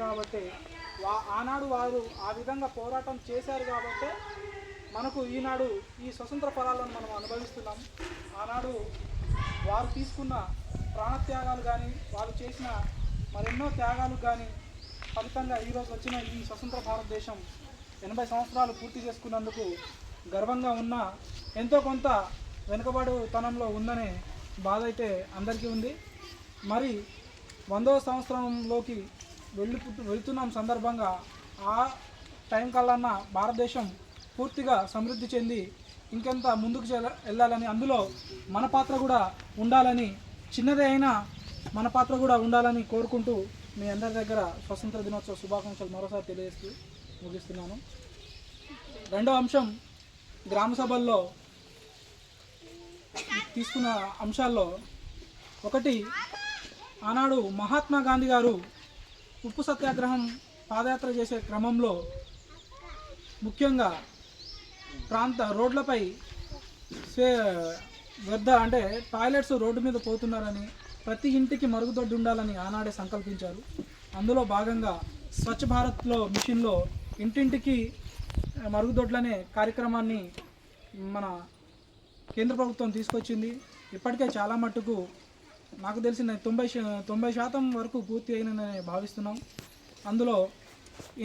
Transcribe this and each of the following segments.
కాబట్టి ఆనాడు వారు ఆ విధంగా పోరాటం చేశారు కాబట్టి మనకు ఈనాడు ఈ స్వతంత్ర ఫలాలను మనం అనుభవిస్తున్నాం. ఆనాడు వారు తీసుకున్న ప్రాణత్యాగాలు కానీ వాళ్ళు చేసిన మరెన్నో త్యాగాలు కానీ ఫలితంగా ఈరోజు వచ్చిన ఈ స్వతంత్ర భారతదేశం 80 సంవత్సరాలు పూర్తి చేసుకున్నందుకు గర్వంగా ఉన్న ఎంతో కొంత వెనుకబడుతనంలో ఉందనే బాధ అయితే అందరికీ ఉంది. మరి 100వ సంవత్సరంలోకి వెళ్తున్నాం సందర్భంగా ఆ టైం కల్లా భారతదేశం పూర్తిగా సమృద్ధి చెంది ఇంకెంత ముందుకు వెళ్ళాలని, అందులో మన పాత్ర కూడా ఉండాలని, చిన్నదే అయినా మన పాత్ర కూడా ఉండాలని కోరుకుంటూ మీ అందరి దగ్గర స్వతంత్ర దినోత్సవ శుభాకాంక్షలు మరోసారి తెలియజేస్తూ ముగిస్తున్నాను. రెండో అంశం, గ్రామ సభల్లో తీసుకున్న అంశాల్లో ఒకటి, ఆనాడు మహాత్మా గాంధీ గారు ఉప్పు సత్యాగ్రహం పాదయాత్ర చేసే క్రమంలో ముఖ్యంగా రోడ్లపై అంటే టాయిలెట్స్ రోడ్డు మీద పోతున్నారని, ప్రతి ఇంటికి మరుగుదొడ్డి ఉండాలని ఆనాడే సంకల్పించారు. అందులో భాగంగా స్వచ్ఛ భారత్లో మిషన్లో ఇంటింటికి మరుగుదొడ్లనే కార్యక్రమాన్ని మన కేంద్ర ప్రభుత్వం తీసుకొచ్చింది. ఇప్పటికే చాలా మట్టుకు నాకు తెలిసిన 90% వరకు పూర్తి అయినని భావిస్తున్నాం. అందులో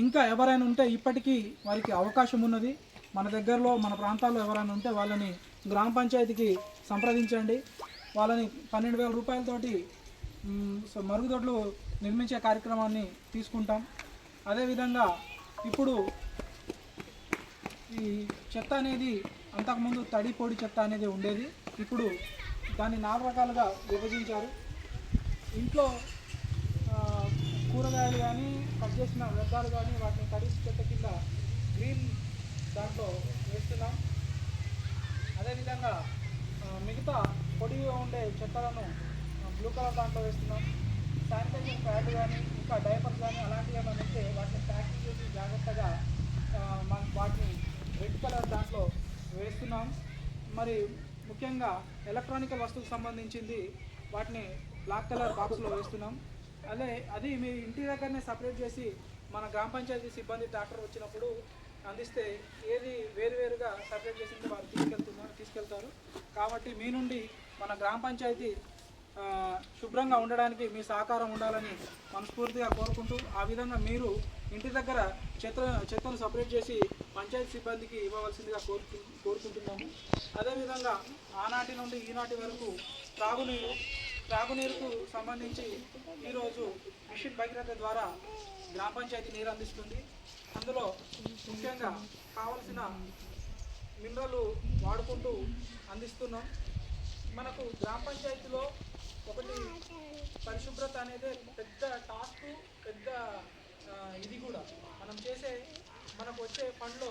ఇంకా ఎవరైనా ఉంటే ఇప్పటికీ వారికి అవకాశం ఉన్నది. మన దగ్గరలో మన ప్రాంతాల్లో ఎవరైనా ఉంటే వాళ్ళని గ్రామ పంచాయతీకి సంప్రదించండి. వాళ్ళని 12,000 రూపాయలతోటి మరుగుదొడ్లు నిర్మించే కార్యక్రమాన్ని తీసుకుంటాం. అదేవిధంగా ఇప్పుడు ఈ చెత్త అనేది అంతకుముందు తడి పొడి చెత్త అనేది ఉండేది. ఇప్పుడు దాన్ని 4 రకాలుగా విభజించారు. ఇంట్లో కూరగాయలు కానీ కట్ చేసిన వ్యర్థాలు కానీ వాటిని తడి చెత్త కింద గ్రీన్ దాంట్లో వేస్తున్నాం. అదేవిధంగా మిగతా పొడిగా ఉండే చెత్తలను బ్లూ కలర్ దాంట్లో వేస్తున్నాం. శానిటైజర్ ప్యాడ్ కానీ ఇంకా డైపర్స్ కానీ అలాంటివి ఏమైనా ఉంటే వాటిని ప్యాకింగ్ చేసి జాగ్రత్తగా వాటిని రెడ్ కలర్ దాంట్లో వేస్తున్నాం. మరి ముఖ్యంగా ఎలక్ట్రానికల్ వస్తువుకు సంబంధించింది వాటిని బ్లాక్ కలర్ బాక్స్లో వేస్తున్నాం. అది మీ ఇంటి దగ్గరనే సపరేట్ చేసి మన గ్రామ పంచాయతీ సిబ్బంది ట్రాక్టర్ వచ్చినప్పుడు అందిస్తే ఏది వేరువేరుగా సపరేట్ చేసింది వారు తీసుకెళ్తారు. కాబట్టి మీ నుండి మన గ్రామ పంచాయతీ శుభ్రంగా ఉండడానికి మీ సహకారం ఉండాలని మనస్ఫూర్తిగా కోరుకుంటూ, ఆ విధంగా మీరు ఇంటి దగ్గర చెత్తను సపరేట్ చేసి పంచాయతీ సిబ్బందికి ఇవ్వవలసిందిగా కోరుకుంటున్నాము. అదేవిధంగా ఆనాటి నుండి ఈనాటి వరకు త్రాగునీరుకు సంబంధించి ఈరోజు మిషన్ భగీరథ ద్వారా గ్రామ పంచాయతీ నీరు అందిస్తుంది. అందులో ముఖ్యంగా కావలసిన మినరల్ వాడుకుంటూ అందిస్తున్నాం. మనకు గ్రామ పంచాయతీలో ఒకటి పరిశుభ్రత అనేది పెద్ద టాస్క్, పెద్ద ఇది కూడా మనం మనకు వచ్చే ఫండ్లో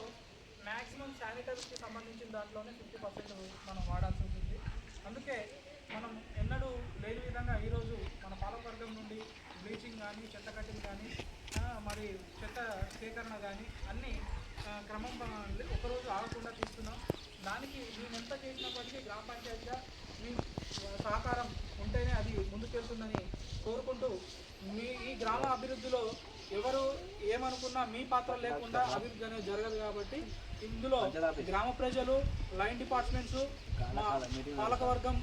మ్యాక్సిమం శానిటరీకి సంబంధించిన దాంట్లోనే 50% మనం వాడాల్సి ఉంటుంది. అందుకే మనం ఎన్నడూ లేని విధంగా ఈరోజు మన పాలకవర్గం నుండి బ్లీచింగ్ కానీ, చెత్త కటింగ్ కానీ, మరి చెత్త సేకరణ కానీ అన్నీ క్రమం ఒకరోజు ఆగకుండా తీస్తున్నాం. దానికి మేము ఎంత చేసినప్పటికీ గ్రామ పంచాయతీగా మీ సహకారం ఉంటేనే అది ముందుకెళ్తుందని కోరుకుంటూ, ఈ గ్రామ అభివృద్ధిలో ఎవరు ఏమనుకున్నా మీ పాత్ర లేకుండా అభివృద్ధి అనేది జరగదు. కాబట్టి ఇందులో గ్రామ ప్రజలు, లైన్ డిపార్ట్మెంట్స్, పాలకవర్గం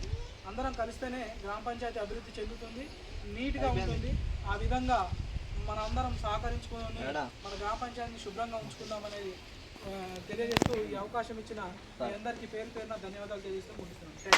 అందరం కలిస్తేనే గ్రామ పంచాయతీ అభివృద్ధి చెందుతుంది, నీట్గా ఉంటుంది. ఆ విధంగా మన అందరం సహకరించుకొని మన గ్రామ పంచాయతీని శుభ్రంగా ఉంచుకుందామనేది తెలియజేస్తూ ఈ అవకాశం ఇచ్చిన మీ అందరికీ పేరు పేరున ధన్యవాదాలు తెలియజేస్తూ ముగిస్తున్నాను.